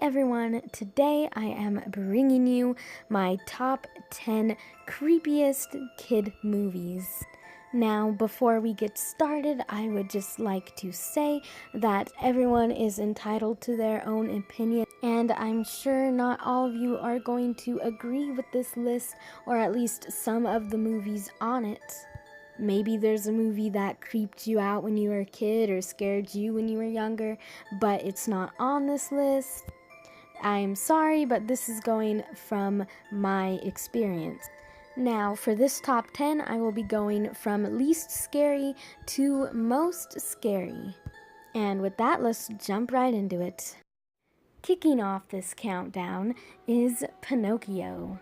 everyone, today I am bringing you my top 10 creepiest kid movies. Now, before we get started, I would just like to say that everyone is entitled to their own opinion, and I'm sure not all of you are going to agree with this list, or at least some of the movies on it. Maybe there's a movie that creeped you out when you were a kid or scared you when you were younger, but it's not on this list. I'm sorry, but this is going from my experience. Now, for this top 10, I will be going from least scary to most scary. And with that, let's jump right into it. Kicking off this countdown is Pinocchio.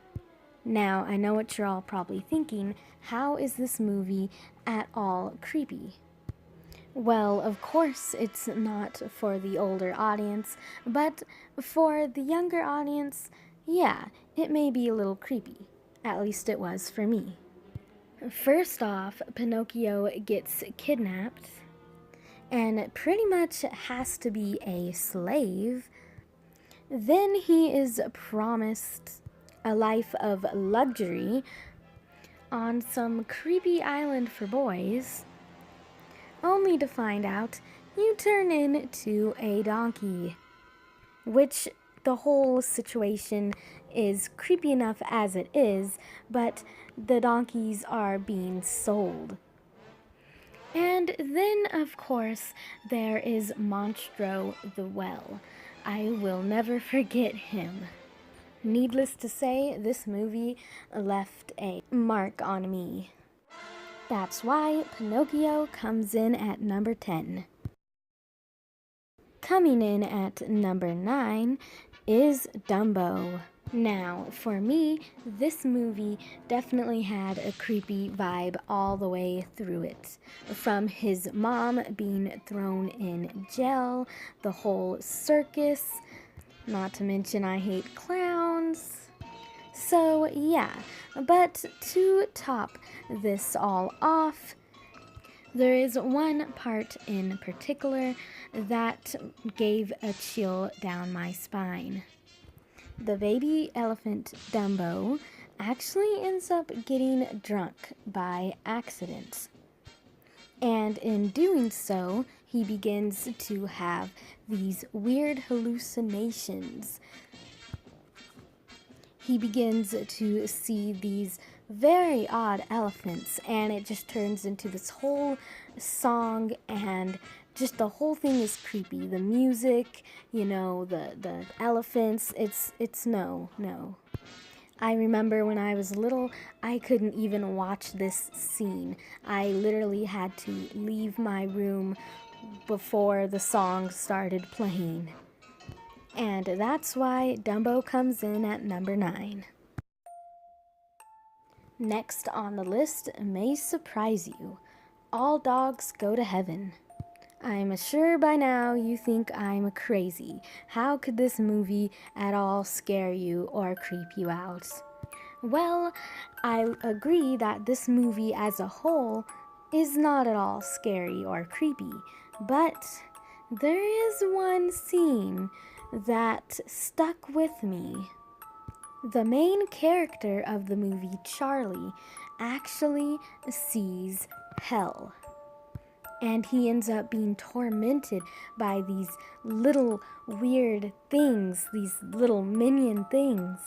Now, I know what you're all probably thinking, how is this movie at all creepy? Well, of course, it's not for the older audience, but for the younger audience, yeah, it may be a little creepy. At least it was for me. First off, Pinocchio gets kidnapped and pretty much has to be a slave. Then he is promised a life of luxury on some creepy island for boys, only to find out you turn into a donkey, which the whole situation is creepy enough as it is, but the donkeys are being sold. And then, of course, there is Monstro the Well. I will never forget him. Needless to say, this movie left a mark on me. That's why Pinocchio comes in at number 10. Coming in at number 9 is Dumbo. Now, for me, this movie definitely had a creepy vibe all the way through it. From his mom being thrown in jail, the whole circus, not to mention I hate clowns. So yeah, but to top this all off, there is one part in particular that gave a chill down my spine. The baby elephant Dumbo actually ends up getting drunk by accident. And in doing so, he begins to have these weird hallucinations. He begins to see these very odd elephants, and it just turns into this whole song, and just the whole thing is creepy. The music, the elephants, it's no. I remember when I was little, I couldn't even watch this scene. I literally had to leave my room before the song started playing. And that's why Dumbo comes in at number 9. Next on the list may surprise you. All Dogs Go to Heaven. I'm sure by now you think I'm crazy. How could this movie at all scare you or creep you out? Well, I agree that this movie as a whole is not at all scary or creepy, but there is one scene that stuck with me. The main character of the movie, Charlie, actually sees hell. And he ends up being tormented by these little weird things, these little minion things.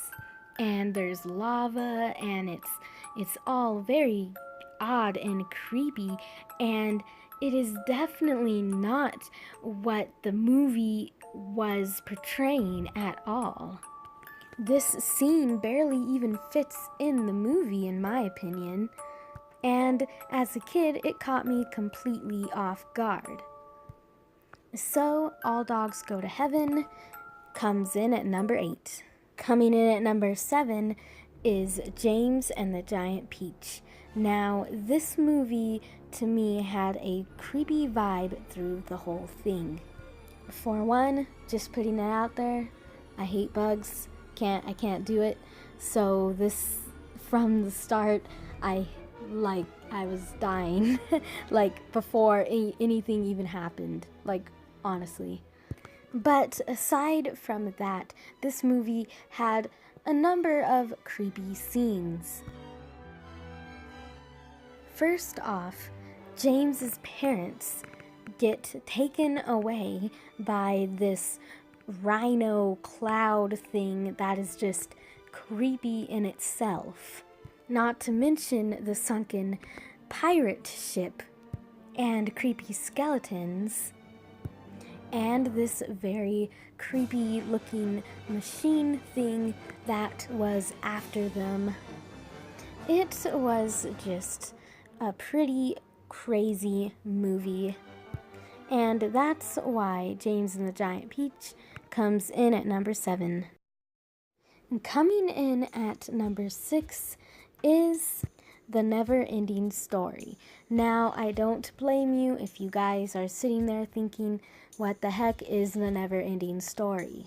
And there's lava, and it's all very odd and creepy, and it is definitely not what the movie was portraying at all. This scene barely even fits in the movie, in my opinion. And as a kid, it caught me completely off guard. So, All Dogs Go to Heaven comes in at number 8. Coming in at number 7 is James and the Giant Peach. Now, this movie, to me, had a creepy vibe through the whole thing. For one, just putting it out there, I hate bugs. I can't do it. So this, from the start, I was dying, before anything even happened, honestly. But aside from that, this movie had a number of creepy scenes. First off, James's parents get taken away by this rhino cloud thing that is just creepy in itself. Not to mention the sunken pirate ship and creepy skeletons and this very creepy looking machine thing that was after them. It was just a pretty crazy movie. And that's why James and the Giant Peach comes in at number 7. And coming in at number 6 is The Neverending Story. Now, I don't blame you if you guys are sitting there thinking, what the heck is The Neverending Story?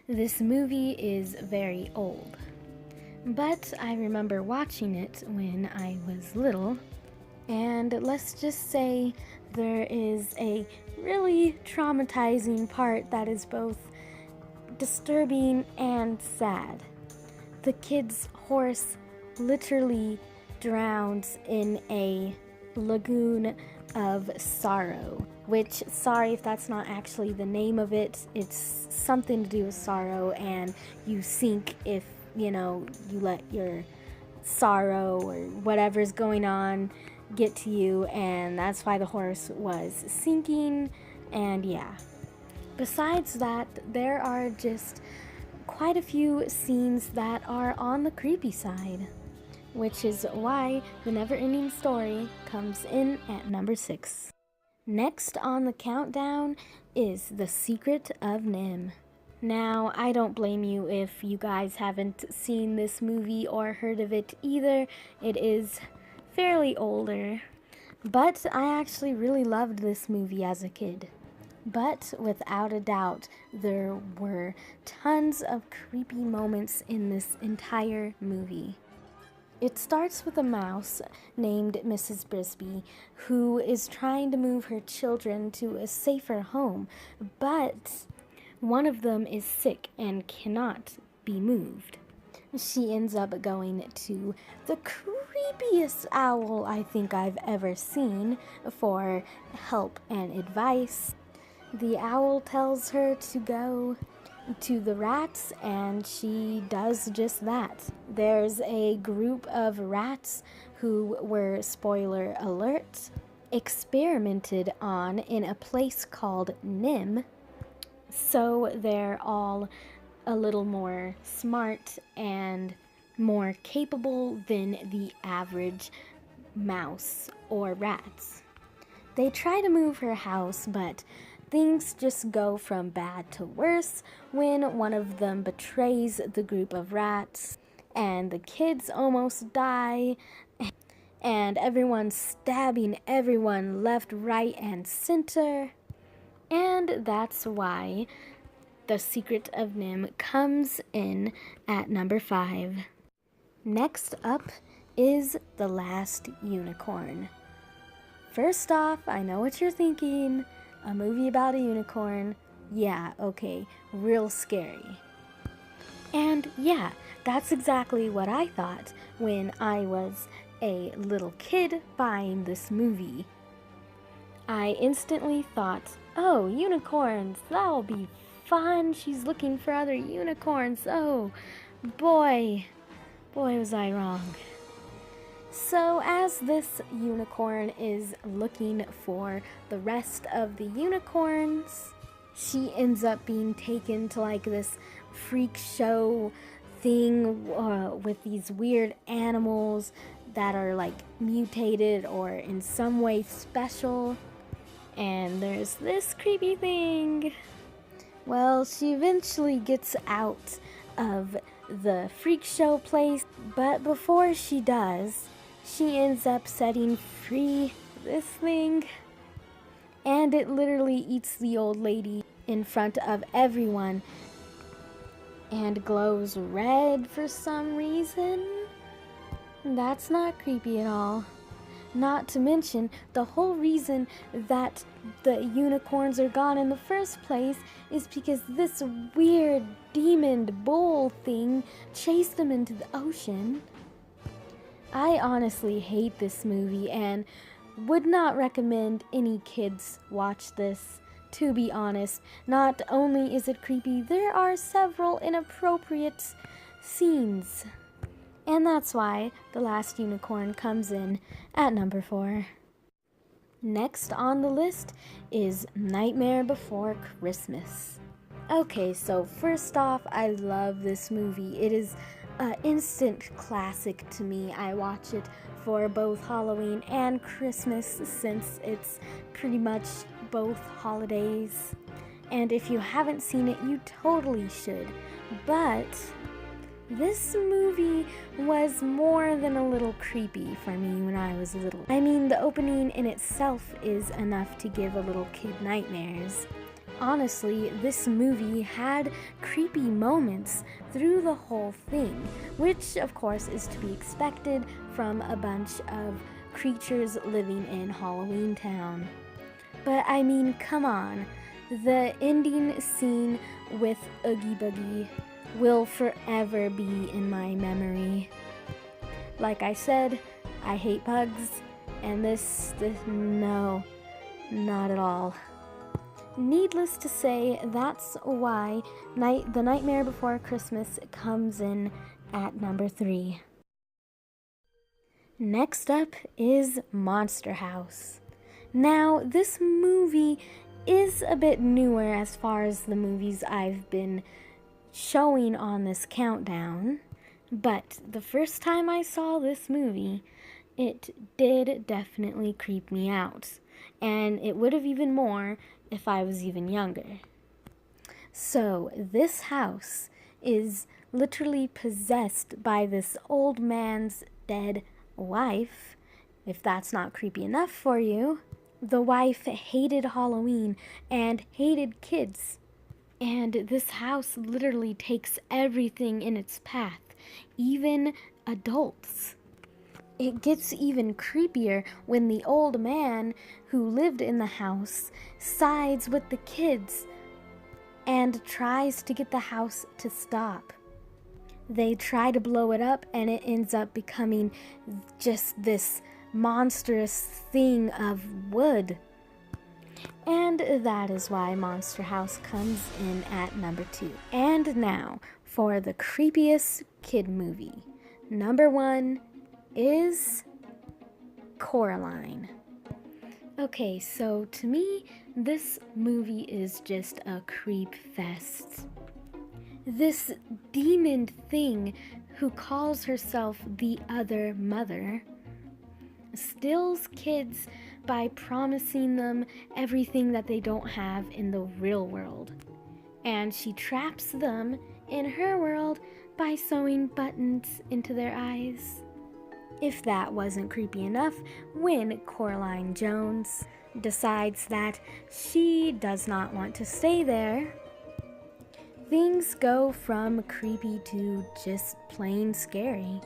This movie is very old, but I remember watching it when I was little, and let's just say there is a really traumatizing part that is both disturbing and sad. The kid's horse literally drowns in a lagoon of sorrow, which, sorry if that's not actually the name of it, it's something to do with sorrow, and you sink if, you let your sorrow or whatever's going on get to you, and that's why the horse was sinking. And yeah, besides that, there are just quite a few scenes that are on the creepy side, which is why The Neverending Story comes in at number 6. Next on the countdown is The Secret of NIMH. Now, I don't blame you if you guys haven't seen this movie or heard of it either. It is fairly older, but I actually really loved this movie as a kid. But without a doubt, there were tons of creepy moments in this entire movie. It starts with a mouse named Mrs. Brisby, who is trying to move her children to a safer home, but one of them is sick and cannot be moved. She ends up going to the creepiest owl I think I've ever seen for help and advice. The owl tells her to go to the rats, and she does just that. There's a group of rats who were, spoiler alert, experimented on in a place called NIMH, so they're all a little more smart and more capable than the average mouse or rats. They try to move her house, but things just go from bad to worse when one of them betrays the group of rats, and the kids almost die, and everyone's stabbing everyone left, right, and center. And that's why The Secret of NIMH comes in at number 5. Next up is The Last Unicorn. First off, I know what you're thinking. A movie about a unicorn? Yeah, okay, real scary. And yeah, that's exactly what I thought when I was a little kid buying this movie. I instantly thought, oh, unicorns, that'll be fun. She's looking for other unicorns. Oh, boy was I wrong. So as this unicorn is looking for the rest of the unicorns, she ends up being taken to like this freak show thing with these weird animals that are like mutated or in some way special. And there's this creepy thing. Well, she eventually gets out of the freak show place, but before she does, she ends up setting free this thing, and it literally eats the old lady in front of everyone and glows red for some reason. That's not creepy at all. Not to mention, the whole reason that the unicorns are gone in the first place is because this weird demon bull thing chased them into the ocean. I honestly hate this movie and would not recommend any kids watch this. To be honest, not only is it creepy, there are several inappropriate scenes. And that's why The Last Unicorn comes in at number 4. Next on the list is Nightmare Before Christmas. Okay, so first off, I love this movie. It is an instant classic to me. I watch it for both Halloween and Christmas since it's pretty much both holidays. And if you haven't seen it, you totally should. But this movie was more than a little creepy for me when I was little. I mean, the opening in itself is enough to give a little kid nightmares. Honestly, this movie had creepy moments through the whole thing, which of course is to be expected from a bunch of creatures living in Halloween Town. But I mean, come on, the ending scene with Oogie Boogie will forever be in my memory. Like I said, I hate bugs, and this no, not at all. Needless to say, that's why The Nightmare Before Christmas comes in at number 3. Next up is Monster House. Now, this movie is a bit newer as far as the movies I've been showing on this countdown, but the first time I saw this movie, it did definitely creep me out, and it would have even more if I was even younger. So this house is literally possessed by this old man's dead wife. If that's not creepy enough for you, the wife hated Halloween and hated kids. And this house literally takes everything in its path, even adults. It gets even creepier when the old man who lived in the house sides with the kids and tries to get the house to stop. They try to blow it up and it ends up becoming just this monstrous thing of wood. And that is why Monster House comes in at number 2. And now for the creepiest kid movie. Number 1 is Coraline. Okay, so to me, this movie is just a creep fest. This demon thing who calls herself the other mother steals kids by promising them everything that they don't have in the real world. And she traps them in her world by sewing buttons into their eyes. If that wasn't creepy enough, when Coraline Jones decides that she does not want to stay there, things go from creepy to just plain scary.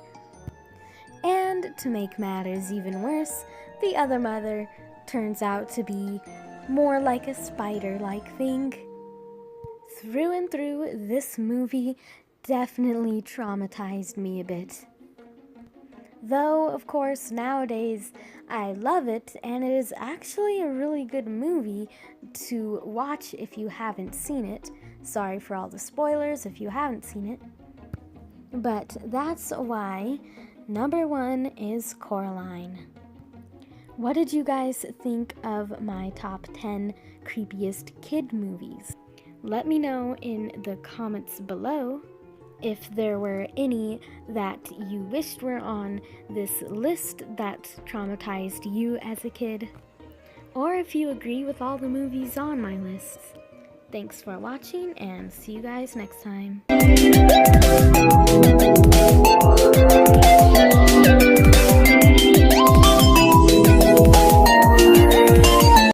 And to make matters even worse, the other mother turns out to be more like a spider-like thing. Through and through, this movie definitely traumatized me a bit. Though, of course, nowadays I love it, and it is actually a really good movie to watch if you haven't seen it. Sorry for all the spoilers if you haven't seen it. But that's why number 1 is Coraline. What did you guys think of my top 10 creepiest kid movies? Let me know in the comments below if there were any that you wished were on this list that traumatized you as a kid, or if you agree with all the movies on my list. Thanks for watching, and see you guys next time.